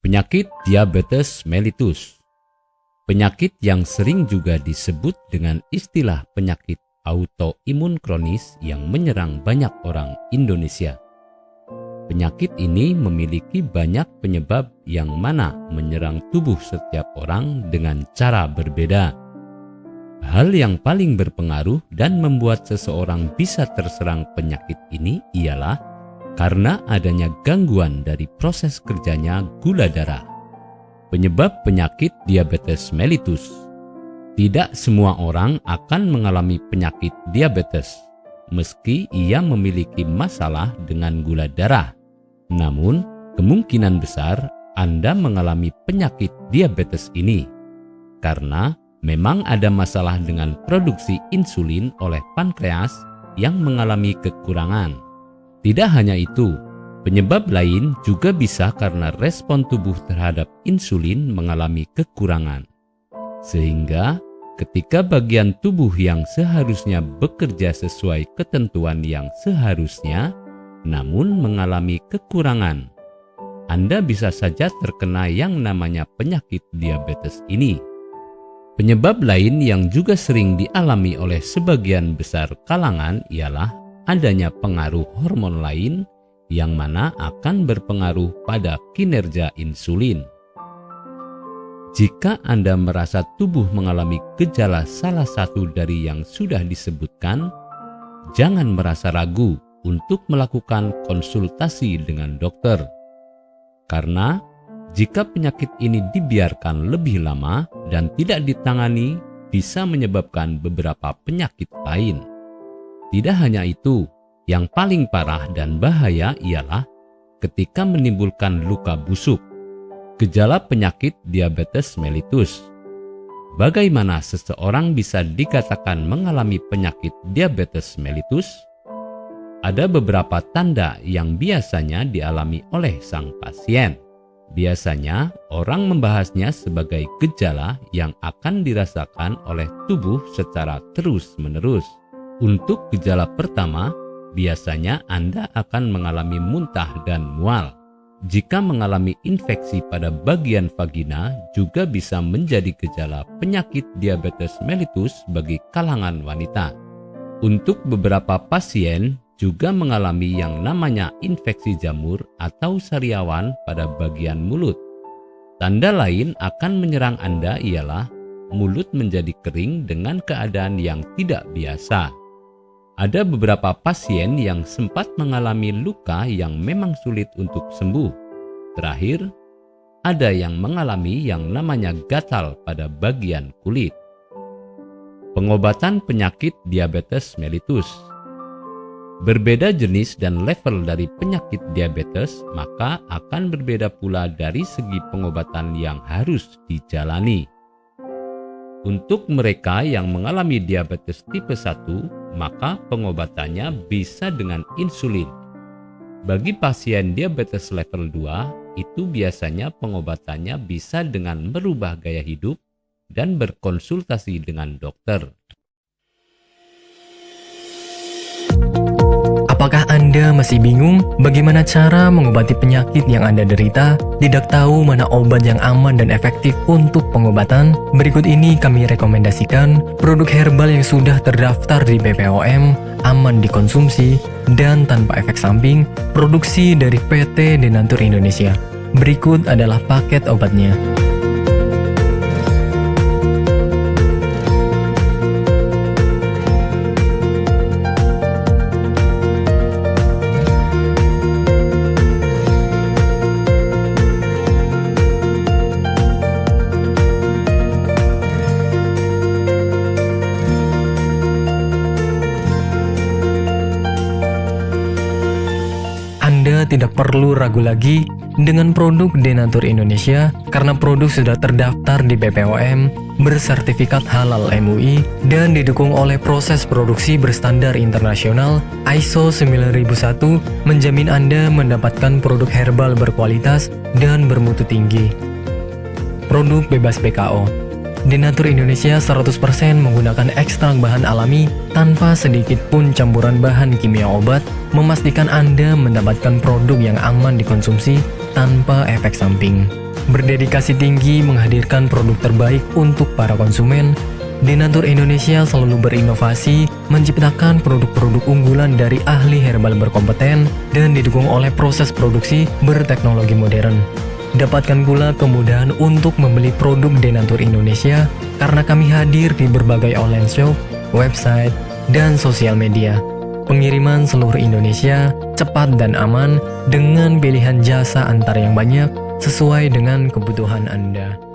Penyakit diabetes mellitus. Penyakit yang sering juga disebut dengan istilah penyakit autoimun kronis yang menyerang banyak orang Indonesia. Penyakit ini memiliki banyak penyebab yang mana menyerang tubuh setiap orang dengan cara berbeda. Hal yang paling berpengaruh dan membuat seseorang bisa terserang penyakit ini ialah karena adanya gangguan dari proses kerjanya gula darah. Penyebab penyakit diabetes mellitus. Tidak semua orang akan mengalami penyakit diabetes, meski ia memiliki masalah dengan gula darah. Namun, kemungkinan besar Anda mengalami penyakit diabetes ini, karena memang ada masalah dengan produksi insulin oleh pankreas yang mengalami kekurangan. Tidak hanya itu, penyebab lain juga bisa karena respon tubuh terhadap insulin mengalami kekurangan. Sehingga ketika bagian tubuh yang seharusnya bekerja sesuai ketentuan yang seharusnya, namun mengalami kekurangan, Anda bisa saja terkena yang namanya penyakit diabetes ini. Penyebab lain yang juga sering dialami oleh sebagian besar kalangan ialah adanya pengaruh hormon lain yang mana akan berpengaruh pada kinerja insulin. Jika Anda merasa tubuh mengalami gejala salah satu dari yang sudah disebutkan, jangan merasa ragu untuk melakukan konsultasi dengan dokter. Karena jika penyakit ini dibiarkan lebih lama dan tidak ditangani, bisa menyebabkan beberapa penyakit lain. Tidak hanya itu, yang paling parah dan bahaya ialah ketika menimbulkan luka busuk. Gejala penyakit diabetes mellitus. Bagaimana seseorang bisa dikatakan mengalami penyakit diabetes mellitus? Ada beberapa tanda yang biasanya dialami oleh sang pasien. Biasanya orang membahasnya sebagai gejala yang akan dirasakan oleh tubuh secara terus-menerus. Untuk gejala pertama, biasanya Anda akan mengalami muntah dan mual. Jika mengalami infeksi pada bagian vagina, juga bisa menjadi gejala penyakit diabetes mellitus bagi kalangan wanita. Untuk beberapa pasien juga mengalami yang namanya infeksi jamur atau sariawan pada bagian mulut. Tanda lain akan menyerang Anda ialah mulut menjadi kering dengan keadaan yang tidak biasa. Ada beberapa pasien yang sempat mengalami luka yang memang sulit untuk sembuh. Terakhir, ada yang mengalami yang namanya gatal pada bagian kulit. Pengobatan penyakit diabetes mellitus. Berbeda jenis dan level dari penyakit diabetes, maka akan berbeda pula dari segi pengobatan yang harus dijalani. Untuk mereka yang mengalami diabetes tipe 1, maka pengobatannya bisa dengan insulin. Bagi pasien diabetes level 2, itu biasanya pengobatannya bisa dengan merubah gaya hidup dan berkonsultasi dengan dokter. Apakah Anda masih bingung bagaimana cara mengobati penyakit yang Anda derita? Tidak tahu mana obat yang aman dan efektif untuk pengobatan? Berikut ini kami rekomendasikan produk herbal yang sudah terdaftar di BPOM, aman dikonsumsi, dan tanpa efek samping, produksi dari PT Denatur Indonesia. Berikut adalah paket obatnya. Anda tidak perlu ragu lagi dengan produk Denatur Indonesia karena produk sudah terdaftar di BPOM, bersertifikat halal MUI, dan didukung oleh proses produksi berstandar internasional ISO 9001, menjamin Anda mendapatkan produk herbal berkualitas dan bermutu tinggi. Produk bebas BKO. Denatur Indonesia 100% menggunakan ekstrak bahan alami tanpa sedikit pun campuran bahan kimia obat, memastikan Anda mendapatkan produk yang aman dikonsumsi tanpa efek samping. Berdedikasi tinggi menghadirkan produk terbaik untuk para konsumen, Denatur Indonesia selalu berinovasi, menciptakan produk-produk unggulan dari ahli herbal berkompeten dan didukung oleh proses produksi berteknologi modern. Dapatkan pula kemudahan untuk membeli produk Denatur Indonesia karena kami hadir di berbagai online shop, website, dan sosial media. Pengiriman seluruh Indonesia cepat dan aman dengan pilihan jasa antar yang banyak sesuai dengan kebutuhan Anda.